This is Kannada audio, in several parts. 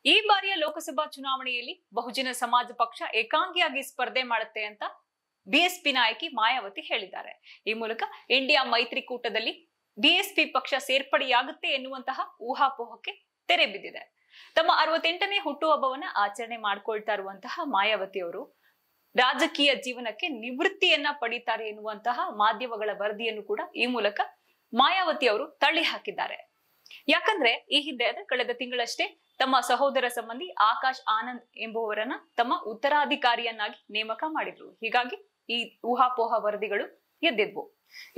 ಈ ಬಾರಿಯ ಲೋಕಸಭಾ ಚುನಾವಣೆಯಲ್ಲಿ ಬಹುಜನ ಸಮಾಜ ಪಕ್ಷ ಏಕಾಂಗಿಯಾಗಿ ಸ್ಪರ್ಧೆ ಮಾಡುತ್ತೆ ಅಂತ ಬಿಎಸ್ಪಿ ನಾಯಕಿ ಮಾಯಾವತಿ ಹೇಳಿದ್ದಾರೆ. ಈ ಮೂಲಕ ಇಂಡಿಯಾ ಮೈತ್ರಿಕೂಟದಲ್ಲಿ ಬಿಎಸ್ಪಿ ಪಕ್ಷ ಸೇರ್ಪಡೆಯಾಗುತ್ತೆ ಎನ್ನುವಂತಹ ಊಹಾಪೋಹಕ್ಕೆ ತೆರೆ ಬಿದ್ದಿದೆ. ತಮ್ಮ 68ನೇ ಹುಟ್ಟುಹಬ್ಬವನ್ನ ಆಚರಣೆ ಮಾಡ್ಕೊಳ್ತಾ ಇರುವಂತಹ ಮಾಯಾವತಿ ಅವರು ರಾಜಕೀಯ ಜೀವನಕ್ಕೆ ನಿವೃತ್ತಿಯನ್ನ ಪಡೀತಾರೆ ಎನ್ನುವಂತಹ ಮಾಧ್ಯಮಗಳ ವರದಿಯನ್ನು ಕೂಡ ಈ ಮೂಲಕ ಮಾಯಾವತಿ ಅವರು ತಳ್ಳಿ ಹಾಕಿದ್ದಾರೆ. ಯಾಕಂದ್ರೆ ಈ ಹಿಂದೆ ಕಳೆದ ತಿಂಗಳಷ್ಟೇ ತಮ್ಮ ಸಹೋದರ ಸಂಬಂಧಿ ಆಕಾಶ್ ಆನಂದ್ ಎಂಬುವರನ್ನ ತಮ್ಮ ಉತ್ತರಾಧಿಕಾರಿಯನ್ನಾಗಿ ನೇಮಕ ಮಾಡಿದ್ರು. ಹೀಗಾಗಿ ಈ ಊಹಾಪೋಹ ವರದಿಗಳು ಎದ್ದಿದ್ವು.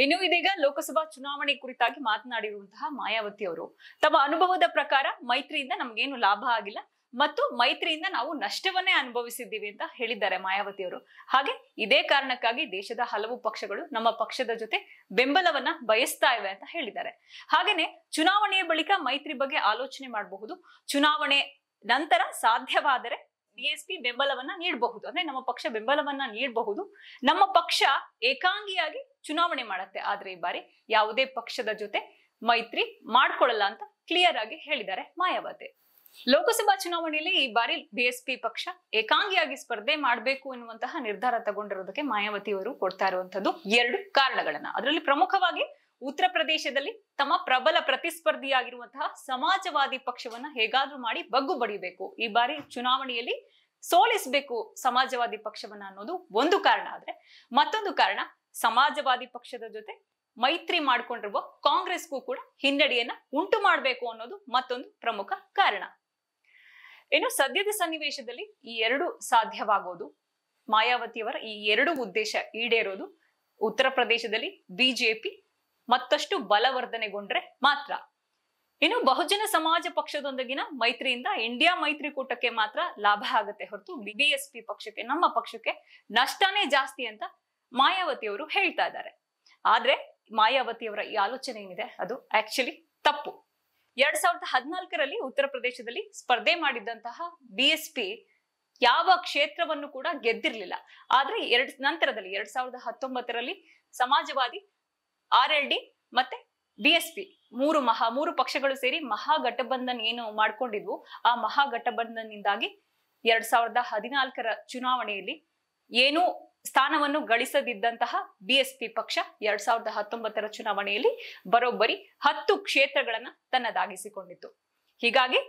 ಇನ್ನು ಇದೀಗ ಲೋಕಸಭಾ ಚುನಾವಣೆ ಕುರಿತಾಗಿ ಮಾತನಾಡಿರುವಂತಹ ಮಾಯಾವತಿ ಅವರು ತಮ್ಮ ಅನುಭವದ ಪ್ರಕಾರ ಮೈತ್ರಿಯಿಂದ ನಮ್ಗೇನು ಲಾಭ ಆಗಿಲ್ಲ ಮತ್ತು ಮೈತ್ರಿಯಿಂದ ನಾವು ನಷ್ಟವನ್ನೇ ಅನುಭವಿಸಿದ್ದೀವಿ ಅಂತ ಹೇಳಿದ್ದಾರೆ ಮಾಯಾವತಿ ಅವರು. ಹಾಗೆ ಇದೇ ಕಾರಣಕ್ಕಾಗಿ ದೇಶದ ಹಲವು ಪಕ್ಷಗಳು ನಮ್ಮ ಪಕ್ಷದ ಜೊತೆ ಬೆಂಬಲವನ್ನ ಬಯಸ್ತಾ ಇವೆ ಅಂತ ಹೇಳಿದ್ದಾರೆ. ಹಾಗೇನೆ ಚುನಾವಣೆಯ ಬಳಿಕ ಮೈತ್ರಿ ಬಗ್ಗೆ ಆಲೋಚನೆ ಮಾಡಬಹುದು. ಚುನಾವಣೆ ನಂತರ ಸಾಧ್ಯವಾದರೆ ಬಿಎಸ್ಪಿ ಬೆಂಬಲವನ್ನ ನೀಡಬಹುದು, ಅಂದ್ರೆ ನಮ್ಮ ಪಕ್ಷ ಬೆಂಬಲವನ್ನ ನೀಡಬಹುದು. ನಮ್ಮ ಪಕ್ಷ ಏಕಾಂಗಿಯಾಗಿ ಚುನಾವಣೆ ಮಾಡತ್ತೆ, ಆದ್ರೆ ಈ ಬಾರಿ ಯಾವುದೇ ಪಕ್ಷದ ಜೊತೆ ಮೈತ್ರಿ ಮಾಡ್ಕೊಳ್ಳಲ್ಲ ಅಂತ ಕ್ಲಿಯರ್ ಆಗಿ ಹೇಳಿದ್ದಾರೆ ಮಾಯಾವತಿ. ಲೋಕಸಭಾ ಚುನಾವಣೆಯಲ್ಲಿ ಈ ಬಾರಿ ಬಿಎಸ್ಪಿ ಪಕ್ಷ ಏಕಾಂಗಿಯಾಗಿ ಸ್ಪರ್ಧೆ ಮಾಡಬೇಕು ಎನ್ನುವಂತಹ ನಿರ್ಧಾರ ತಗೊಂಡಿರೋದಕ್ಕೆ ಮಾಯಾವತಿ ಅವರು ಕೊಡ್ತಾ ಇರುವಂತದ್ದು 2 ಕಾರಣಗಳನ್ನ. ಅದರಲ್ಲಿ ಪ್ರಮುಖವಾಗಿ ಉತ್ತರ ಪ್ರದೇಶದಲ್ಲಿ ತಮ್ಮ ಪ್ರಬಲ ಪ್ರತಿಸ್ಪರ್ಧಿಯಾಗಿರುವಂತಹ ಸಮಾಜವಾದಿ ಪಕ್ಷವನ್ನ ಹೇಗಾದ್ರೂ ಮಾಡಿ ಬಗ್ಗು ಬಡಿಬೇಕು, ಈ ಬಾರಿ ಚುನಾವಣೆಯಲ್ಲಿ ಸೋಲಿಸಬೇಕು ಸಮಾಜವಾದಿ ಪಕ್ಷವನ್ನ ಅನ್ನೋದು ಒಂದು ಕಾರಣ. ಆದ್ರೆ ಮತ್ತೊಂದು ಕಾರಣ, ಸಮಾಜವಾದಿ ಪಕ್ಷದ ಜೊತೆ ಮೈತ್ರಿ ಮಾಡ್ಕೊಂಡಿರುವ ಕಾಂಗ್ರೆಸ್ಗೂ ಕೂಡ ಹಿನ್ನಡೆಯನ್ನ ಉಂಟು ಮಾಡಬೇಕು ಅನ್ನೋದು ಮತ್ತೊಂದು ಪ್ರಮುಖ ಕಾರಣ. ಇನ್ನು ಸದ್ಯದ ಸನ್ನಿವೇಶದಲ್ಲಿ ಈ 2 ಸಾಧ್ಯವಾಗೋದು, ಮಾಯಾವತಿಯವರ ಈ 2 ಉದ್ದೇಶ ಈಡೇರೋದು ಉತ್ತರ ಪ್ರದೇಶದಲ್ಲಿ ಬಿಜೆಪಿ ಮತ್ತಷ್ಟು ಬಲವರ್ಧನೆಗೊಂಡ್ರೆ ಮಾತ್ರ. ಇನ್ನು ಬಹುಜನ ಸಮಾಜ ಪಕ್ಷದೊಂದಿಗಿನ ಮೈತ್ರಿಯಿಂದ ಇಂಡಿಯಾ ಮೈತ್ರಿಕೂಟಕ್ಕೆ ಮಾತ್ರ ಲಾಭ ಆಗುತ್ತೆ ಹೊರತು ಬಿಎಸ್ಪಿ ಪಕ್ಷಕ್ಕೆ, ನಮ್ಮ ಪಕ್ಷಕ್ಕೆ ನಷ್ಟನೇ ಜಾಸ್ತಿ ಅಂತ ಮಾಯಾವತಿ ಅವರು ಹೇಳ್ತಾ ಇದ್ದಾರೆ. ಆದ್ರೆ ಮಾಯಾವತಿಯವರ ಈ ಆಲೋಚನೆ ಏನಿದೆ ಅದು ಆಕ್ಚುಲಿ ತಪ್ಪು. 2014ರಲ್ಲಿ ಉತ್ತರ ಪ್ರದೇಶದಲ್ಲಿ ಸ್ಪರ್ಧೆ ಮಾಡಿದಂತಹ ಬಿಎಸ್ಪಿ ಯಾವ ಕ್ಷೇತ್ರವನ್ನು ಕೂಡ ಗೆದ್ದಿರ್ಲಿಲ್ಲ. ಆದ್ರೆ ನಂತರದಲ್ಲಿ 2019ರಲ್ಲಿ ಸಮಾಜವಾದಿ, RLD ಮತ್ತೆ ಬಿಎಸ್ಪಿ ಮೂರು ಪಕ್ಷಗಳು ಸೇರಿ ಮಹಾಗಠಬಂಧನ್ ಏನು ಮಾಡ್ಕೊಂಡಿದ್ವು, ಆ ಮಹಾಗಠಬಂಧನ್ನಿಂದಾಗಿ 2014ರ ಚುನಾವಣೆಯಲ್ಲಿ ಏನೂ ಸ್ಥಾನವನ್ನು ಗಳಿಸದಿದ್ದಂತಹ ಬಿಎಸ್ಪಿ ಪಕ್ಷ 2019ರ ಚುನಾವಣೆಯಲ್ಲಿ ಬರೋಬ್ಬರಿ 10 ಕ್ಷೇತ್ರಗಳನ್ನ ತನ್ನದಾಗಿಸಿಕೊಂಡಿತ್ತು. ಹೀಗಾಗಿ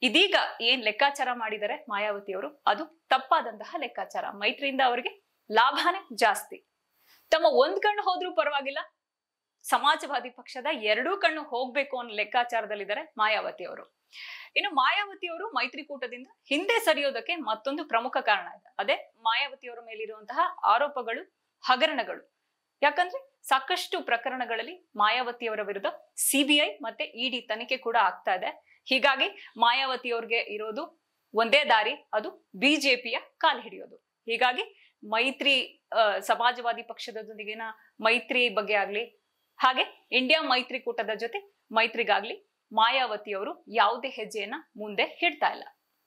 ಇದೀಗ ಏನ್ ಲೆಕ್ಕಾಚಾರ ಮಾಡಿದರೆ ಮಾಯಾವತಿ ಅವರು ಅದು ತಪ್ಪಾದಂತಹ ಲೆಕ್ಕಾಚಾರ. ಮೈತ್ರಿಯಿಂದ ಅವರಿಗೆ ಲಾಭನೇ ಜಾಸ್ತಿ. ತಮ್ಮ ಒಂದ್ ಕಣ್ಣು ಹೋದ್ರೂ ಪರವಾಗಿಲ್ಲ, ಸಮಾಜವಾದಿ ಪಕ್ಷದ 2 ಕಣ್ಣು ಹೋಗ್ಬೇಕು ಅನ್ನೋ ಲೆಕ್ಕಾಚಾರದಲ್ಲಿದ್ದಾರೆ ಮಾಯಾವತಿ ಅವರು. ಇನ್ನು ಮಾಯಾವತಿ ಅವರು ಮೈತ್ರಿಕೂಟದಿಂದ ಹಿಂದೆ ಸರಿಯೋದಕ್ಕೆ ಮತ್ತೊಂದು ಪ್ರಮುಖ ಕಾರಣ ಇದೆ. ಅದೇ ಮಾಯಾವತಿಯವರ ಮೇಲಿರುವಂತಹ ಆರೋಪಗಳು, ಹಗರಣಗಳು. ಯಾಕಂದ್ರೆ ಸಾಕಷ್ಟು ಪ್ರಕರಣಗಳಲ್ಲಿ ಮಾಯಾವತಿಯವರ ವಿರುದ್ಧ ಸಿಬಿಐ ಮತ್ತೆ ಇಡಿ ತನಿಖೆ ಕೂಡ ಆಗ್ತಾ ಇದೆ. ಹೀಗಾಗಿ ಮಾಯಾವತಿಯವ್ರಿಗೆ ಇರೋದು ಒಂದೇ ದಾರಿ, ಅದು ಬಿಜೆಪಿಯ ಕಾಲು ಹಿಡಿಯೋದು. ಹೀಗಾಗಿ ಮೈತ್ರಿ, ಸಮಾಜವಾದಿ ಪಕ್ಷದೊಂದಿಗಿನ ಮೈತ್ರಿ ಬಗ್ಗೆ ಆಗ್ಲಿ, ಹಾಗೆ ಇಂಡಿಯಾ ಮೈತ್ರಿಕೂಟದ ಜೊತೆ ಮೈತ್ರಿಗಾಗ್ಲಿ ಮಾಯಾವತಿಯವರು ಯಾವುದೇ ಹೆಜ್ಜೆಯನ್ನ ಮುಂದೆ ಇಡ್ತಾ ಇಲ್ಲ.